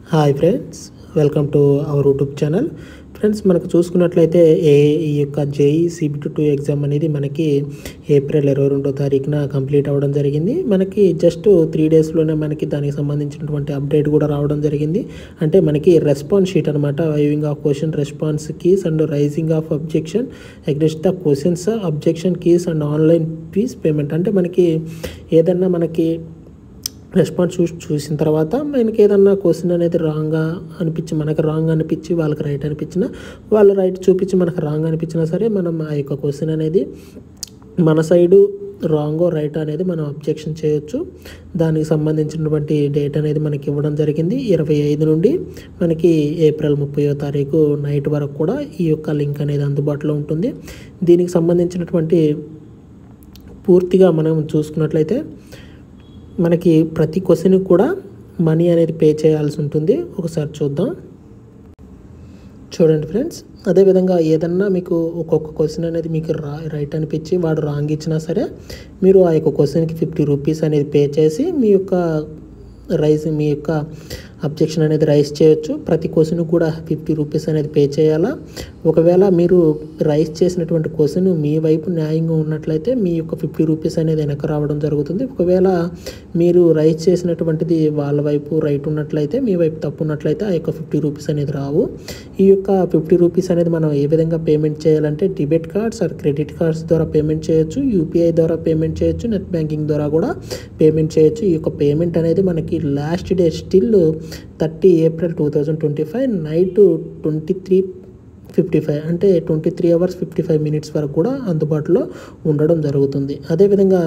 Hi friends, welcome to our YouTube channel. Friends, మనకు చూసుకున్నట్లయితే ఈ యొక్క జేఈ CBT2 ఎగ్జామ్ అనేది మనకి ఏప్రిల్ 22వ తారీఖున కంప్లీట్ అవ్వడం జరిగింది. మనకి జస్ట్ 3 డేస్లోనే మనకి దానికి సంబంధించినటువంటి అప్డేట్ కూడా రావడం జరిగింది. అంటే మనకి రెస్పాన్స్ షీట్ అనమాట. Viewing of question response keys and raising of objection against the questions objection keys and online fees payment. అంటే మనకి ఏదన్నా మనకి రెస్పాన్స్ చూసిన తర్వాత మనకి ఏదన్నా క్వశ్చన్ అనేది మనకు రాంగ్ అనిపించి వాళ్ళకి రైట్ అనిపించినా, వాళ్ళు రైట్ చూపించి మనకు రాంగ్ అనిపించినా సరే, మనం ఆ యొక్క క్వశ్చన్ అనేది మన సైడు రాంగో రైట్ అనేది మనం అబ్జెక్షన్ చేయొచ్చు. దానికి సంబంధించినటువంటి డేట్ అనేది మనకి ఇవ్వడం జరిగింది. 25 నుండి మనకి ఏప్రిల్ 30వ తారీఖు నైట్ వరకు కూడా ఈ యొక్క లింక్ అనేది అందుబాటులో ఉంటుంది. దీనికి సంబంధించినటువంటి పూర్తిగా మనం చూసుకున్నట్లయితే మనకి ప్రతి క్వశ్చన్కి కూడా మనీ అనేది పే చేయాల్సి ఉంటుంది. ఒకసారి చూద్దాం. చూడండి ఫ్రెండ్స్, అదేవిధంగా ఏదన్నా మీకు ఒక్కొక్క క్వశ్చన్ అనేది మీకు రైట్ అనిపించి వాడు రాంగ్ ఇచ్చినా సరే, మీరు ఆ యొక్క క్వశ్చన్కి 50 రూపీస్ అనేది పే చేసి మీ యొక్క అబ్జెక్షన్ అనేది రైజ్ చేయొచ్చు. ప్రతి క్వశ్చన్ కూడా 50 రూపీస్ అనేది పే చేయాలా. ఒకవేళ మీరు రైజ్ చేసినటువంటి క్వశ్చన్ మీ వైపు న్యాయంగా ఉన్నట్లయితే మీ యొక్క 50 రూపీస్ అనేది వెనక రావడం జరుగుతుంది. ఒకవేళ మీరు రైజ్ చేసినటువంటిది వాళ్ళ వైపు రైట్ ఉన్నట్లయితే, మీ వైపు తప్పు ఉన్నట్లయితే ఆ యొక్క 50 రూపీస్ అనేది రావు. ఈ యొక్క 50 రూపీస్ అనేది మనం ఏ విధంగా పేమెంట్ చేయాలంటే debit cards or credit cards ద్వారా పేమెంట్ చేయొచ్చు, యూపీఐ ద్వారా పేమెంట్ చేయొచ్చు, నెట్ బ్యాంకింగ్ ద్వారా కూడా పేమెంట్ చేయొచ్చు. ఈ యొక్క పేమెంట్ అనేది మనకి last day still 30 April 2025 night 23:55 అంటే 23 hours 55 minutes వరకు కూడా అందుబాటులో ఉండడం జరుగుతుంది. అదేవిధంగా